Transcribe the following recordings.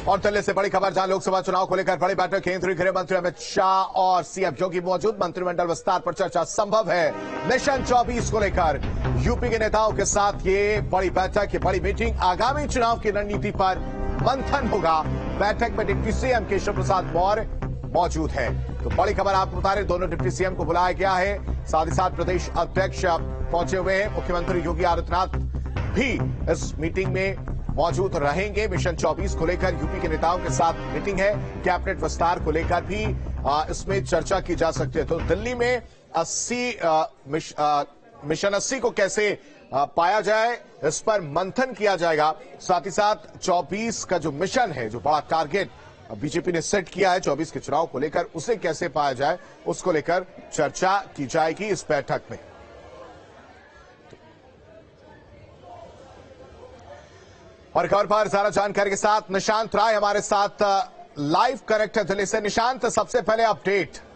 और दिल्ली से बड़ी खबर, जहां लोकसभा चुनाव को लेकर बड़ी बैठक, केंद्रीय गृह मंत्री अमित शाह और सीएम योगी मौजूद। मंत्रिमंडल विस्तार पर चर्चा संभव है। मिशन 24 को लेकर यूपी के नेताओं के साथ ये बड़ी बैठक, ये बड़ी मीटिंग, आगामी चुनाव की रणनीति पर मंथन होगा। बैठक में डिप्टी सीएम केशव प्रसाद मौर्य मौजूद है। तो बड़ी खबर आपको बता रहे, दोनों डिप्टी सीएम को बुलाया गया है। साथ ही साथ प्रदेश अध्यक्ष पहुंचे हुए हैं। मुख्यमंत्री योगी आदित्यनाथ भी इस मीटिंग में मौजूद रहेंगे। मिशन 24 को लेकर यूपी के नेताओं के साथ मीटिंग है। कैबिनेट विस्तार को लेकर भी इसमें चर्चा की जा सकती है। तो दिल्ली में मिशन 80 को कैसे पाया जाए, इस पर मंथन किया जाएगा। साथ ही साथ 24 का जो मिशन है, जो बड़ा टारगेट बीजेपी ने सेट किया है 24 के चुनाव को लेकर, उसे कैसे पाया जाए, उसको लेकर चर्चा की जाएगी इस बैठक में। और खबर पर ज्यादा जानकारी के साथ निशांत राय हमारे साथ लाइव कनेक्ट है दिल्ली से। निशांत, सबसे पहले अपडेट।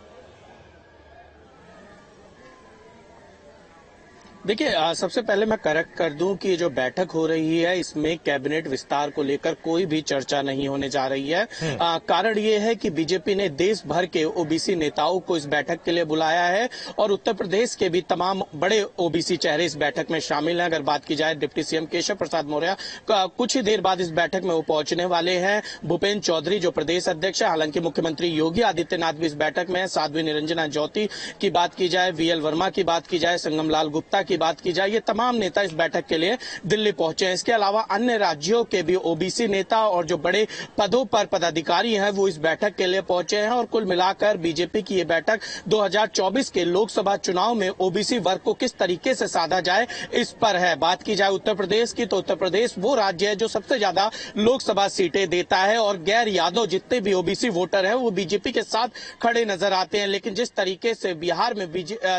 देखिए, सबसे पहले मैं करेक्ट कर दूं कि जो बैठक हो रही है इसमें कैबिनेट विस्तार को लेकर कोई भी चर्चा नहीं होने जा रही है। कारण ये है कि बीजेपी ने देश भर के ओबीसी नेताओं को इस बैठक के लिए बुलाया है और उत्तर प्रदेश के भी तमाम बड़े ओबीसी चेहरे इस बैठक में शामिल हैं। अगर बात की जाए डिप्टी सीएम केशव प्रसाद मौर्य, कुछ ही देर बाद इस बैठक में वो पहुंचने वाले हैं। भूपेन्द्र चौधरी जो प्रदेश अध्यक्ष है, हालांकि मुख्यमंत्री योगी आदित्यनाथ भी इस बैठक में है। साध्वी निरंजना ज्योति की बात की जाए, वीएल वर्मा की बात की जाए, संगम लाल गुप्ता की बात की जाए, ये तमाम नेता इस बैठक के लिए दिल्ली पहुंचे हैं। इसके अलावा अन्य राज्यों के भी ओबीसी नेता और जो बड़े पदों पर पदाधिकारी हैं वो इस बैठक के लिए पहुंचे हैं। और कुल मिलाकर बीजेपी की ये बैठक 2024 के लोकसभा चुनाव में ओबीसी वर्ग को किस तरीके से साधा जाए, इस पर है। बात की जाए उत्तर प्रदेश की, तो उत्तर प्रदेश वो राज्य है जो सबसे ज्यादा लोकसभा सीटें देता है और गैर यादव जितने भी ओबीसी वोटर हैं वो बीजेपी के साथ खड़े नजर आते हैं। लेकिन जिस तरीके से बिहार में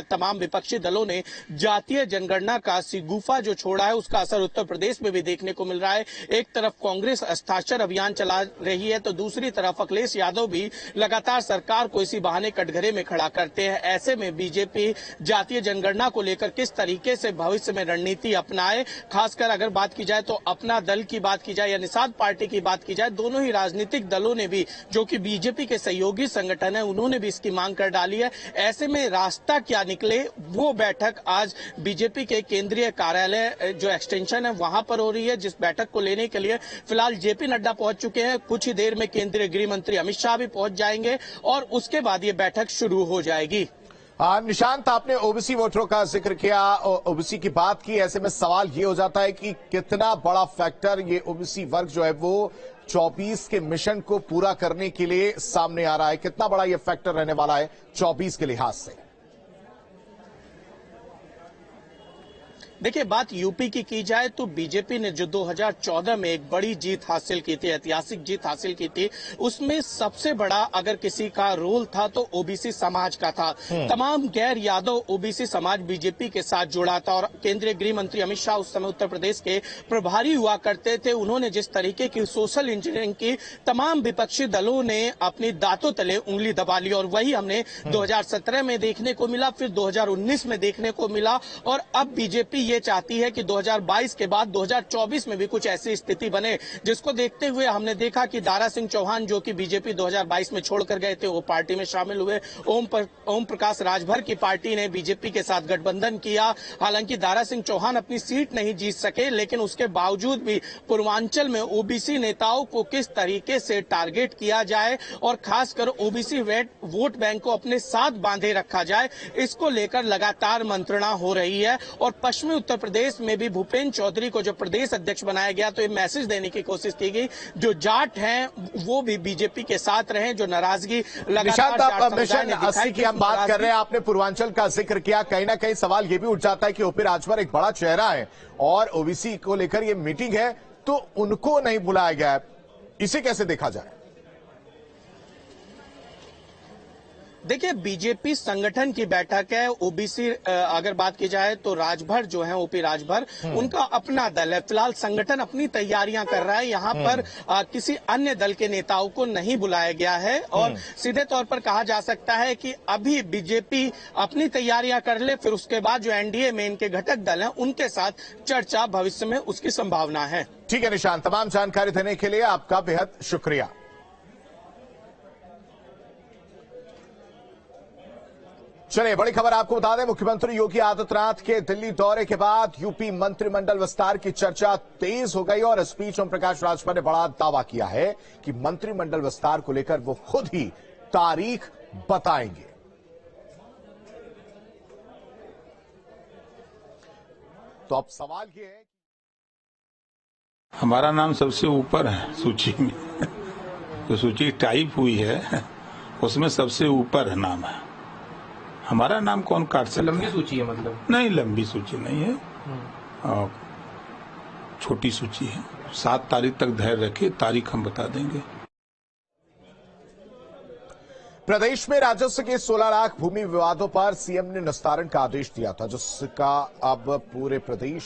तमाम विपक्षी दलों ने जातीय जनगणना का सिगुफा जो छोड़ा है, उसका असर उत्तर प्रदेश में भी देखने को मिल रहा है। एक तरफ कांग्रेस हस्ताक्षर अभियान चला रही है तो दूसरी तरफ अखिलेश यादव भी लगातार सरकार को इसी बहाने कटघरे में खड़ा करते हैं। ऐसे में बीजेपी जातीय जनगणना को लेकर किस तरीके से भविष्य में रणनीति अपनाए, खासकर अगर बात की जाए तो अपना दल की बात की जाए या निषाद पार्टी की बात की जाए, दोनों ही राजनीतिक दलों ने भी, जो कि बीजेपी के सहयोगी संगठन है, उन्होंने भी इसकी मांग कर डाली है। ऐसे में रास्ता क्या निकले, वो बैठक आज बीजेपी के केंद्रीय कार्यालय जो एक्सटेंशन है वहां पर हो रही है, जिस बैठक को लेने के लिए फिलहाल जेपी नड्डा पहुंच चुके हैं। कुछ ही देर में केंद्रीय गृह मंत्री अमित शाह भी पहुंच जाएंगे और उसके बाद ये बैठक शुरू हो जाएगी। निशांत, आपने ओबीसी वोटरों का जिक्र किया, ओबीसी की बात की। ऐसे में सवाल ये हो जाता है कि कितना बड़ा फैक्टर ये ओबीसी वर्ग जो है वो 24 के मिशन को पूरा करने के लिए सामने आ रहा है, कितना बड़ा ये फैक्टर रहने वाला है 24 के लिहाज से? देखिए, बात यूपी की जाए तो बीजेपी ने जो 2014 में एक बड़ी जीत हासिल की थी, ऐतिहासिक जीत हासिल की थी, उसमें सबसे बड़ा अगर किसी का रोल था तो ओबीसी समाज का था। तमाम गैर यादव ओबीसी समाज बीजेपी के साथ जुड़ा था और केंद्रीय गृह मंत्री अमित शाह उस समय उत्तर प्रदेश के प्रभारी हुआ करते थे। उन्होंने जिस तरीके की सोशल इंजीनियरिंग की, तमाम विपक्षी दलों ने अपनी दांतों तले उंगली दबा ली और वही हमने 2017 में देखने को मिला, फिर 2019 में देखने को मिला और अब बीजेपी ये चाहती है कि 2022 के बाद 2024 में भी कुछ ऐसी स्थिति बने, जिसको देखते हुए हमने देखा कि दारा सिंह चौहान जो कि बीजेपी 2022 में छोड़कर गए थे, वो पार्टी में शामिल हुए। ओम प्रकाश राजभर की पार्टी ने बीजेपी के साथ गठबंधन किया। हालांकि दारा सिंह चौहान अपनी सीट नहीं जीत सके, लेकिन उसके बावजूद भी पूर्वांचल में ओबीसी नेताओं को किस तरीके से टारगेट किया जाए और खासकर ओबीसी वोट बैंक को अपने साथ बांधे रखा जाए, इसको लेकर लगातार मंत्रणा हो रही है। और पश्चिमी उत्तर प्रदेश में भी भूपेन्द्र चौधरी को जो प्रदेश अध्यक्ष बनाया गया तो ये मैसेज देने की कोशिश की गई, जो जाट हैं वो भी बीजेपी के साथ रहे, जो नाराजगी लगातार मिशन 80 की हम बात कर रहे हैं, आपने पूर्वांचल का जिक्र किया। कहीं ना कहीं सवाल ये भी उठ जाता है कि ओपी राजभर एक बड़ा चेहरा है और ओबीसी को लेकर ये मीटिंग है, तो उनको नहीं बुलाया गया, इसे कैसे देखा जाए? देखिए, बीजेपी संगठन की बैठक है। ओबीसी अगर बात की जाए तो राजभर जो है, ओपी राजभर, उनका अपना दल है। फिलहाल संगठन अपनी तैयारियां कर रहा है। यहाँ पर किसी अन्य दल के नेताओं को नहीं बुलाया गया है और सीधे तौर पर कहा जा सकता है कि अभी बीजेपी अपनी तैयारियां कर ले, फिर उसके बाद जो एनडीए में इनके घटक दल हैं उनके साथ चर्चा भविष्य में उसकी संभावना है। ठीक है निशान, तमाम जानकारी देने के लिए आपका बेहद शुक्रिया। चलिए, बड़ी खबर आपको बता दें, मुख्यमंत्री योगी आदित्यनाथ के दिल्ली दौरे के बाद यूपी मंत्रिमंडल विस्तार की चर्चा तेज हो गई और इस बीच ओम प्रकाश राजभर ने बड़ा दावा किया है कि मंत्रिमंडल विस्तार को लेकर वो खुद ही तारीख बताएंगे। तो अब सवाल ये है, हमारा नाम सबसे ऊपर है सूची में। जो सूची टाइप हुई है उसमें सबसे ऊपर है नाम है। हमारा नाम कौन काट सकता है? लंबी सूची है मतलब? नहीं, लंबी सूची नहीं है, छोटी सूची है। 7 तारीख तक धैर्य रखिए, तारीख हम बता देंगे। प्रदेश में राजस्व के 16 लाख भूमि विवादों पर सीएम ने निस्तारण का आदेश दिया था, जिसका अब पूरे प्रदेश